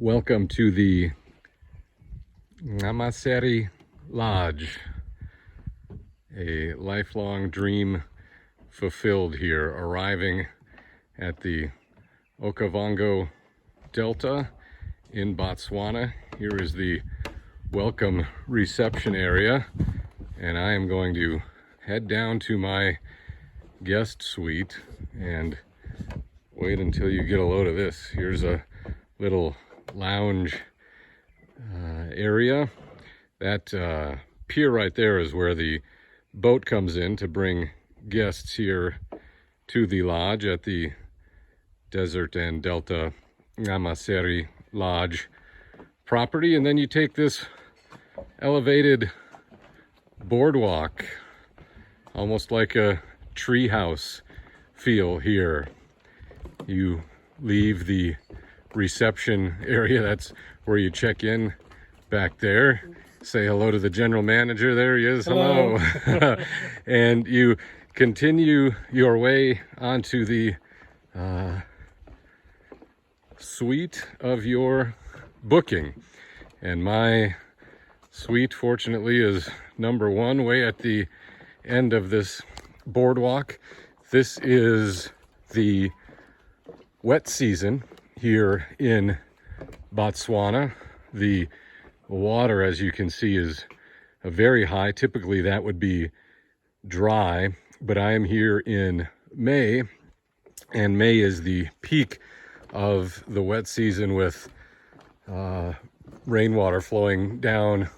Welcome to the Nxamaseri Lodge. A lifelong dream fulfilled here, arriving at the Okavango Delta in Botswana. Here is the welcome reception area, and I am going to head down to my guest suite and wait until you get a load of this. Here's a little lounge area. That pier right there is where the boat comes in to bring guests here to the lodge at the Desert and Delta Nxamaseri Lodge property. And then you take this elevated boardwalk, almost like a treehouse feel here. You leave the reception area, that's where you check in back there. Say hello to the general manager. There he is. Hello. And you continue your way onto the suite of your booking. And my suite, fortunately, is number one, way at the end of this boardwalk. This is the wet season here in Botswana. The water, as you can see, is very high. Typically that would be dry, but I am here in May, and May is the peak of the wet season, with rainwater flowing down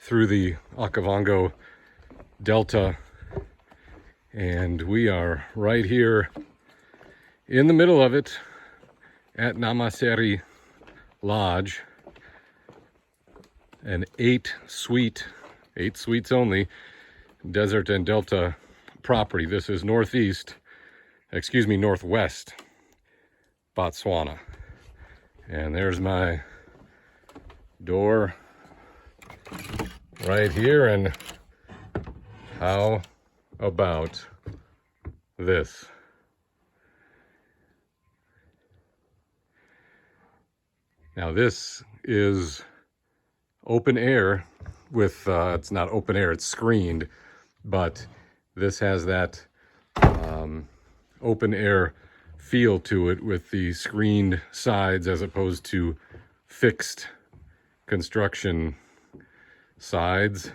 through the Okavango Delta. And we are right here in the middle of it at Nxamaseri Lodge, an 8 suites only, Desert and Delta property. This is northwest Botswana. And there's my door right here. And how about this? Now this is open air with, it's not open air, it's screened, but this has that open air feel to it with the screened sides as opposed to fixed construction sides.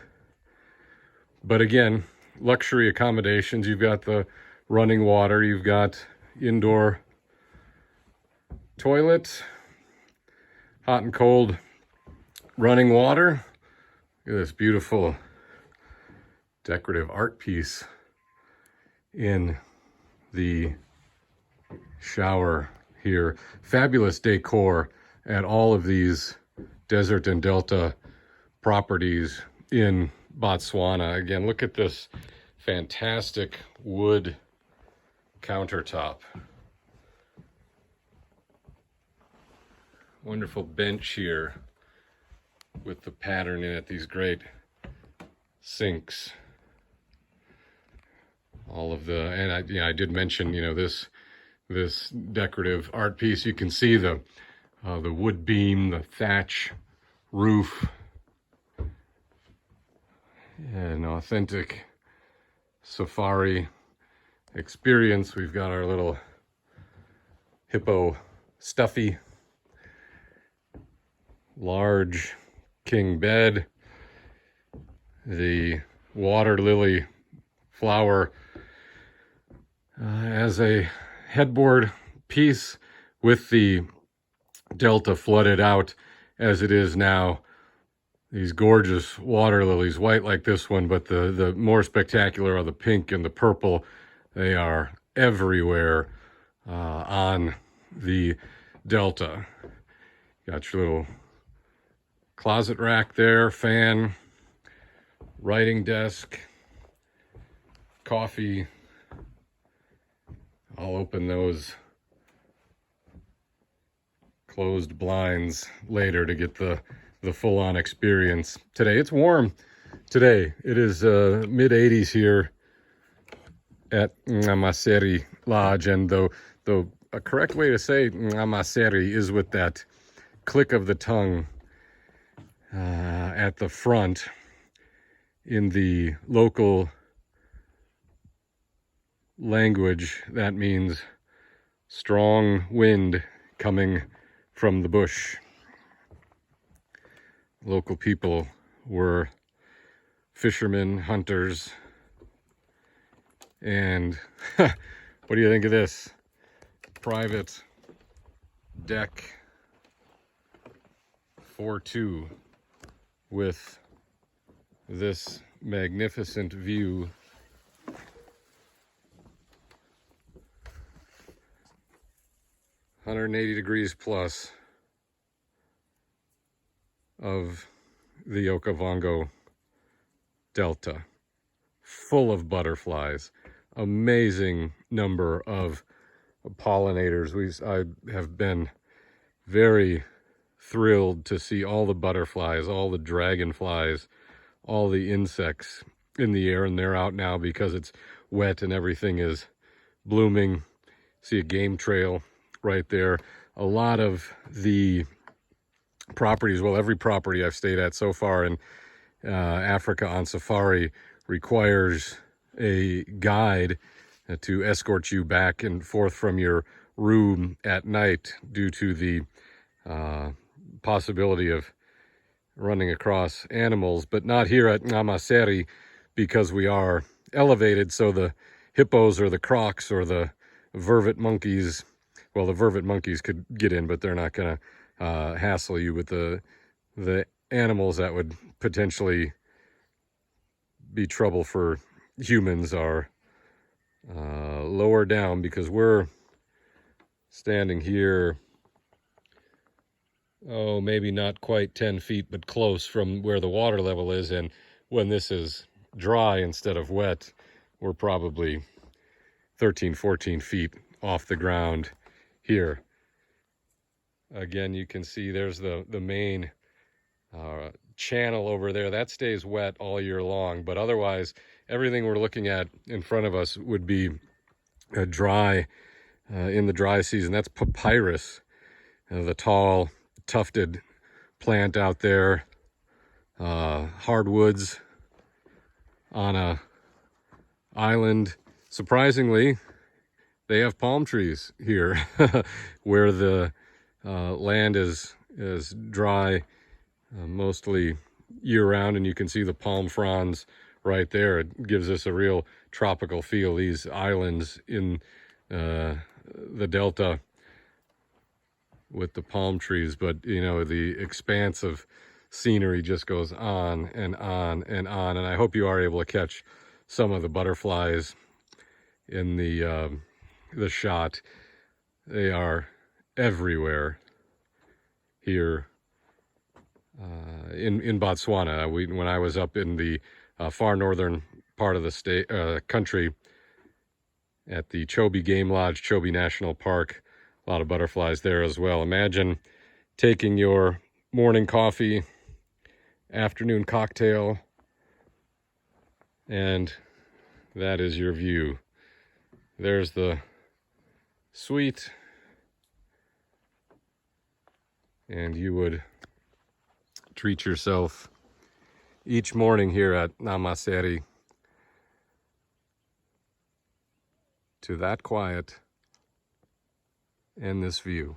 But again, luxury accommodations. You've got the running water, you've got indoor toilet, hot and cold running water. Look at this beautiful decorative art piece in the shower here. Fabulous decor at all of these Desert and Delta properties in Botswana. Again, look at this fantastic wood countertop. Wonderful bench here with the pattern in it, these great sinks. All of the, and I did mention, this decorative art piece. You can see the wood beam, the thatch roof. An authentic safari experience. We've got our little hippo stuffy, large king bed, the water lily flower as a headboard piece, with the delta flooded out as it is now. These gorgeous water lilies, white like this one, but the more spectacular are the pink and the purple. They are everywhere on the delta. Got your little closet rack there, fan, writing desk, coffee. I'll open those closed blinds later to get the full-on experience. Today it's warm. Today it is mid-80s here at Nxamaseri Lodge, and the a correct way to say Nxamaseri is with that click of the tongue at the front. In the local language, that means strong wind coming from the bush. Local people were fishermen, hunters, and what do you think of this? Private deck 4-2 with this magnificent view. (180 degrees plus) of the Okavango Delta, full of butterflies, amazing number of pollinators. I have been very thrilled to see all the butterflies, all the dragonflies, all the insects in the air, and they're out now because it's wet and everything is blooming. See a game trail right there. A lot of the properties, well, every property I've stayed at so far in Africa on safari requires a guide to escort you back and forth from your room at night due to the possibility of running across animals, but not here at Nxamaseri because we are elevated, so the hippos or the crocs or the vervet monkeys, well, the vervet monkeys could get in, but they're not going to hassle you with the animals that would potentially be trouble for humans are lower down, because we're standing here, oh, maybe not quite 10 feet, but close from where the water level is. And when this is dry instead of wet, we're probably 13, 14 feet off the ground here. Again, you can see there's the main channel over there. That stays wet all year long, but otherwise, everything we're looking at in front of us would be dry in the dry season. That's papyrus, the tall, tufted plant out there. Hardwoods on a island. Surprisingly, they have palm trees here where the land is dry mostly year-round, and you can see the palm fronds right there. It gives us a real tropical feel, these islands in the delta with the palm trees. But, you know, the expanse of scenery just goes on and on and on. And I hope you are able to catch some of the butterflies in the shot. They are everywhere here in Botswana. When I was up in the far northern part of the country at the Chobe Game Lodge, Chobe National Park, a lot of butterflies there as well. Imagine taking your morning coffee, afternoon cocktail, and that is your view. There's the suite, and you would treat yourself each morning here at Nxamaseri to that quiet and this view.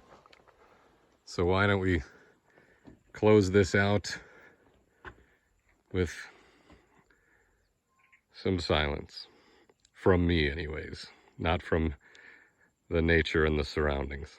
So why don't we close this out with some silence, from me anyways, not from the nature and the surroundings.